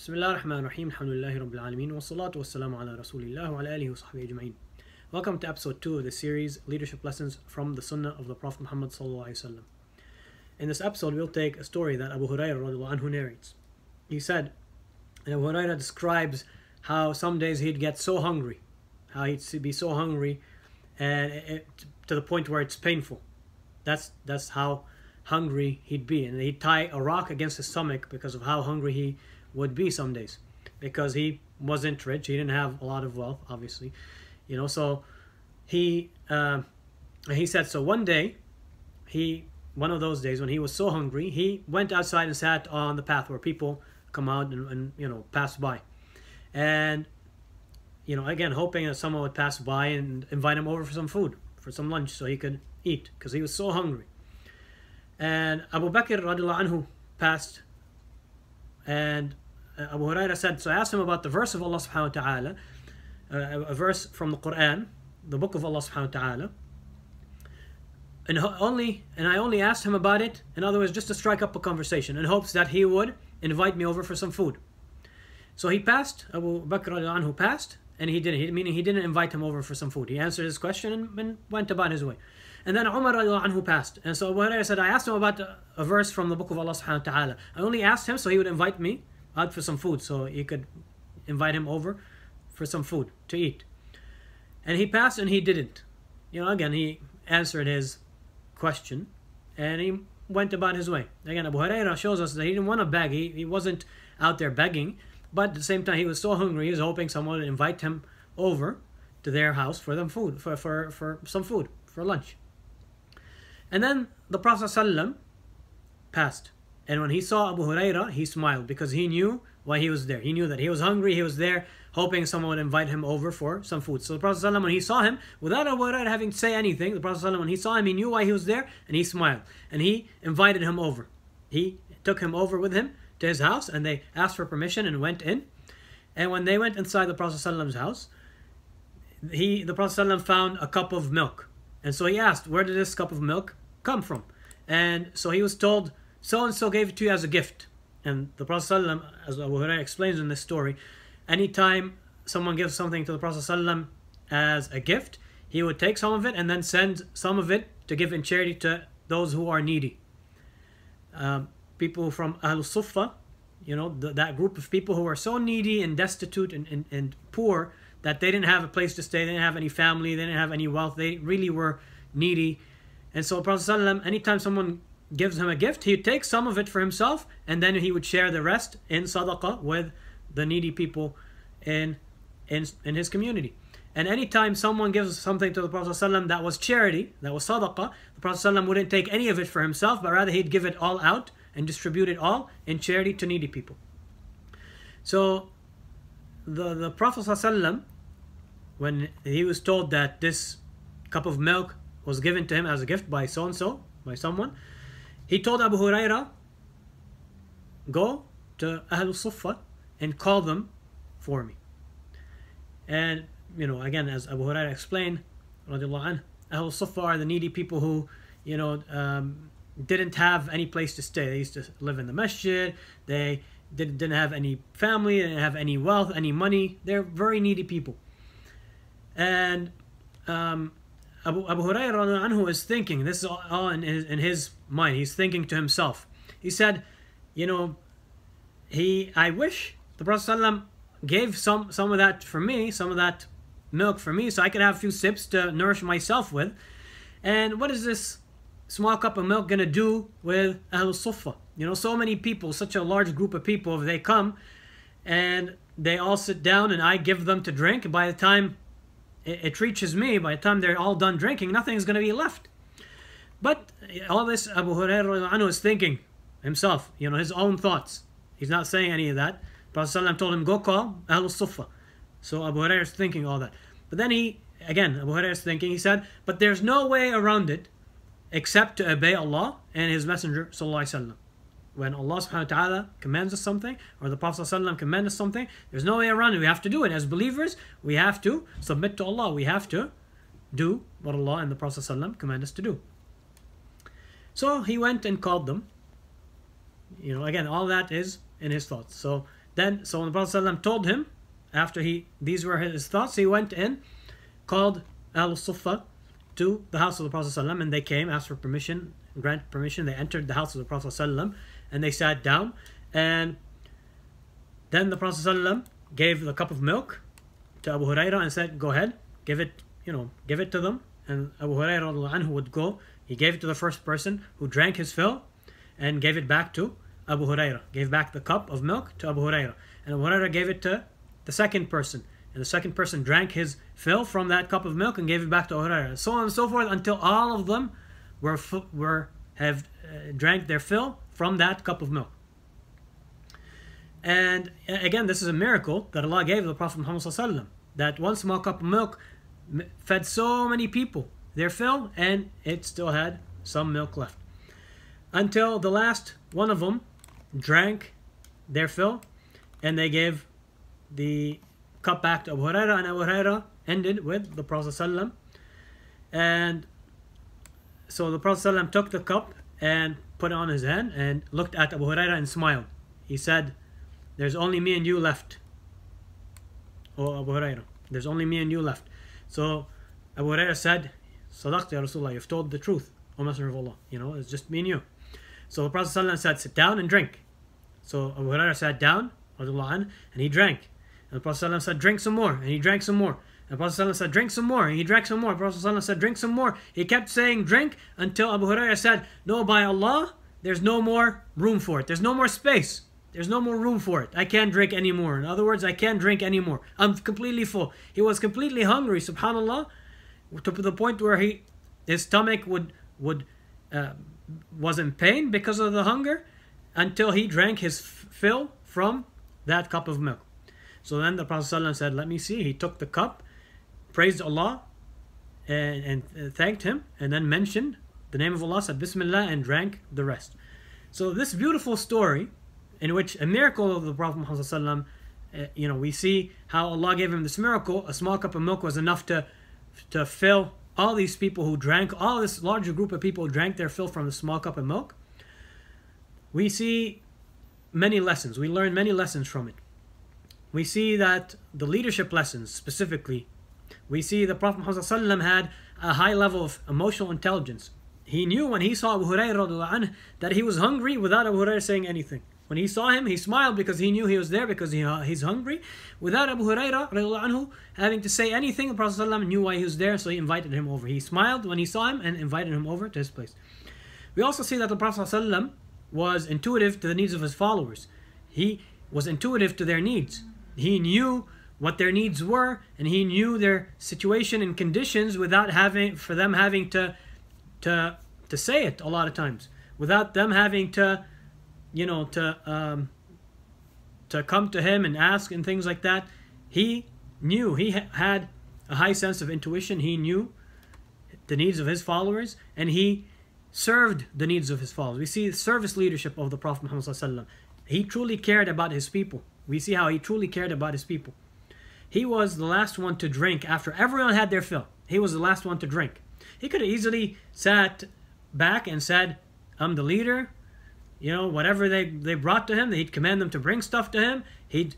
Bismillah ar-Rahman ar-Rahim, alhamdulillahi rabbil alameen, wa salatu wa salamu ala rasulillah wa ala alihi wa sahbihi ajma'in. Welcome to episode 2 of the series Leadership Lessons from the Sunnah of the Prophet Muhammad sallallahu alaihi wasallam. In this episode, we'll take a story that Abu Hurairah radiallahu anhu narrates. He said, and Abu Hurairah describes how some days he'd get so hungry, how he'd be so hungry, and to the point where it's painful. That's how hungry he'd be, and he'd tie a rock against his stomach because of how hungry he would be some days, because he wasn't rich, he didn't have a lot of wealth, obviously, so he said, so one day, one of those days when he was so hungry, he went outside and sat on the path where people come out and pass by, and again hoping that someone would pass by and invite him over for some food, for some lunch, so he could eat, because he was so hungry. And Abu Bakr radiallahu anhu passed, and Abu Hurairah said, so I asked him about the verse of Allah subhanahu wa ta'ala, a verse from the Quran, the book of Allah subhanahu wa ta'ala, and I only asked him about it, in other words, just to strike up a conversation in hopes that he would invite me over for some food. So he passed, Abu Bakr radiallahu anhu passed, and he didn't invite him over for some food. He answered his question and went about his way. And then Umar radiallahu anhu passed, and so Abu Hurairah said, I asked him about a verse from the book of Allah subhanahu wa ta'ala. I only asked him so he would invite me out for some food, so he could invite him over for some food to eat. And he passed and he didn't. Again, he answered his question and he went about his way. Again, Abu Hurairah shows us that he didn't want to beg. He wasn't out there begging, but at the same time he was so hungry, he was hoping someone would invite him over to their house for them food, for some food, for lunch. And then the Prophet ﷺ passed. And when he saw Abu Hurairah, he smiled, because he knew why he was there. He knew that he was hungry, he was there hoping someone would invite him over for some food. So the Prophet ﷺ, when he saw him, without Abu Hurairah having to say anything, the Prophet ﷺ, when he saw him, he knew why he was there, and he smiled. And he invited him over. He took him over with him to his house, and they asked for permission and went in. And when they went inside the Prophet ﷺ's house, the Prophet ﷺ found a cup of milk. And so he asked, where did this cup of milk come from? And so he was told, so-and-so gave it to you as a gift. And the Prophet ﷺ, as Abu Hurairah explains in this story, anytime someone gives something to the Prophet ﷺ as a gift, he would take some of it and then send some of it to give in charity to those who are needy. People from Ahl Suffah, that group of people who were so needy and destitute and poor that they didn't have a place to stay, they didn't have any family, they didn't have any wealth, they really were needy. And so the Prophet ﷺ, anytime someone gives him a gift, he'd take some of it for himself, and then he would share the rest in sadaqah with the needy people in his community. And anytime someone gives something to the Prophet ﷺ that was charity, that was sadaqah, the Prophet ﷺ wouldn't take any of it for himself, but rather he'd give it all out and distribute it all in charity to needy people. So the Prophet ﷺ, when he was told that this cup of milk was given to him as a gift by so-and-so, by someone, he told Abu Hurairah, go to Ahl Suffah and call them for me. And, again, as Abu Hurairah explained, radiallahu anh, Ahl Suffah are the needy people who, didn't have any place to stay. They used to live in the masjid, they didn't have any family, they didn't have any wealth, any money. They're very needy people. And Abu Hurairah anhu is thinking, this is all in his mind, he's thinking to himself. He said, I wish the Prophet ﷺ gave some of that for me, some of that milk for me, so I could have a few sips to nourish myself with. And what is this small cup of milk going to do with Ahl Suffah? So many people, such a large group of people, if they come and they all sit down and I give them to drink, and by the time it reaches me, by the time they're all done drinking, nothing is going to be left. But all this Abu Hurairah is thinking himself, his own thoughts. He's not saying any of that. Prophet ﷺ told him, go call Ahl Suffah. So Abu Hurairah is thinking all that. But then Abu Hurairah is thinking, he said, but there's no way around it except to obey Allah and His Messenger sallallahu alaihi wasallam. When Allah subhanahu wa ta'ala commands us something, or the Prophet ﷺ commands us something, there's no way around it. We have to do it. As believers, we have to submit to Allah. We have to do what Allah and the Prophet ﷺ command us to do. So he went and called them. Again, all that is in his thoughts. So So when the Prophet ﷺ told him, after these were his thoughts, he went in, called Al-Suffa to the house of the Prophet ﷺ, and they came, asked for permission, granted permission. They entered the house of the Prophet ﷺ, and they sat down. And then the Prophet ﷺ gave the cup of milk to Abu Hurairah and said, "Go ahead, give it to them." And Abu Hurairah would go. He gave it to the first person, who drank his fill, and gave it back to Abu Hurairah. Gave back the cup of milk to Abu Hurairah, and Abu Hurairah gave it to the second person, and the second person drank his fill from that cup of milk and gave it back to Abu Hurairah, so on and so forth, until all of them have drank their fill from that cup of milk. And again, this is a miracle that Allah gave the Prophet Muhammad ﷺ, that one small cup of milk fed so many people their fill, and it still had some milk left, until the last one of them drank their fill, and they gave the cup back to Abu Hurairah, and Abu Hurairah ended with the Prophet ﷺ. And so the Prophet ﷺ took the cup and put it on his hand and looked at Abu Hurairah and smiled. He said, "There's only me and you left, oh Abu Hurairah, there's only me and you left." So Abu Hurairah said, "Sadaqta ya Rasulullah, you've told the truth, O Messenger of Allah. It's just me and you." So the Prophet ﷺ said, "Sit down and drink." So Abu Hurairah sat down, and he drank. And the Prophet ﷺ said, "Drink some more," and he drank some more. And the Prophet ﷺ said, "Drink some more," and he drank some more. The Prophet ﷺ said, "Drink some more." He kept saying drink until Abu Hurairah said, "No, by Allah, there's no more room for it. There's no more space. There's no more room for it. I can't drink anymore." In other words, I can't drink anymore. I'm completely full. He was completely hungry, subhanAllah, to the point where his stomach was in pain because of the hunger, until he drank his fill from that cup of milk. So then the Prophet ﷺ said, "Let me see." He took the cup, praised Allah, and thanked him, and then mentioned the name of Allah, said Bismillah, and drank the rest. So this beautiful story, in which a miracle of the Prophet Muhammad ﷺ, we see how Allah gave him this miracle. A small cup of milk was enough to fill all these people who drank, all this larger group of people who drank their fill from the small cup of milk. We see many lessons. We learn many lessons from it. We see that the leadership lessons specifically, we see the Prophet Muhammad ﷺ had a high level of emotional intelligence. He knew when he saw Abu Hurairah that he was hungry without Abu Hurairah saying anything. When he saw him, he smiled because he knew he was there, because he's hungry. Without Abu Hurairah having to say anything, the Prophet ﷺ knew why he was there, so he invited him over. He smiled when he saw him and invited him over to his place. We also see that the Prophet ﷺ was intuitive to the needs of his followers. He was intuitive to their needs. He knew what their needs were, and he knew their situation and conditions without having to say it a lot of times, without them having to come to him and ask and things like that. He knew, he had a high sense of intuition. He knew the needs of his followers, and he served the needs of his followers. We see the service leadership of the Prophet Muhammad ﷺ. He truly cared about his people. We see how he truly cared about his people. He was the last one to drink after everyone had their fill. He was the last one to drink. He could have easily sat back and said, "I'm the leader." Whatever they brought to him, he'd command them to bring stuff to him. He'd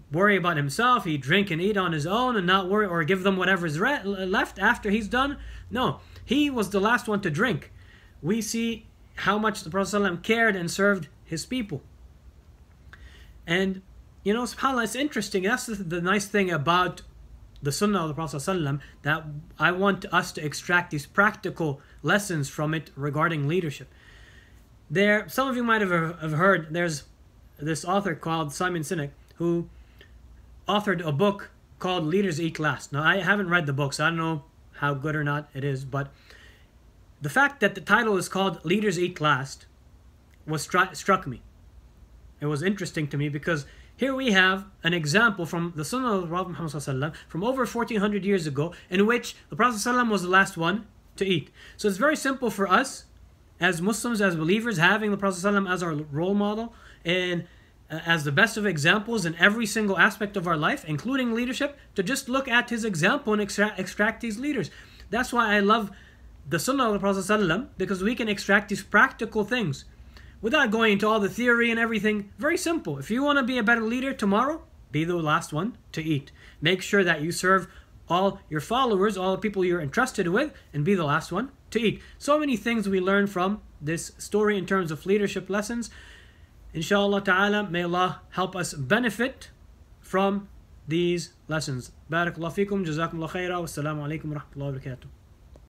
worry about himself. He'd drink and eat on his own and not worry, or give them whatever's left after he's done. No, he was the last one to drink. We see how much the Prophet ﷺ cared and served his people. And subhanAllah, it's interesting. That's the nice thing about the Sunnah of the Prophet ﷺ, that I want us to extract these practical lessons from it regarding leadership. Some of you might have heard, there's this author called Simon Sinek who authored a book called Leaders Eat Last. Now, I haven't read the book, so I don't know how good or not it is, but the fact that the title is called Leaders Eat Last struck me. It was interesting to me, because here we have an example from the Sunnah of the Prophet Muhammad ﷺ from over 1400 years ago, in which the Prophet ﷺ was the last one to eat. So it's very simple for us as Muslims, as believers, having the Prophet ﷺ as our role model and as the best of examples in every single aspect of our life, including leadership, to just look at his example and extract these leaders. That's why I love the Sunnah of the Prophet ﷺ, because we can extract these practical things. without going into all the theory and everything. Very simple. If you want to be a better leader tomorrow, be the last one to eat. Make sure that you serve all your followers, all the people you're entrusted with, and be the last one to eat. So many things we learn from this story in terms of leadership lessons. Inshallah ta'ala, may Allah help us benefit from these lessons. Barakallahu feekum, jazakumullah khaira, wassalamu alaikum wa rahmatullahi wa barakatuh.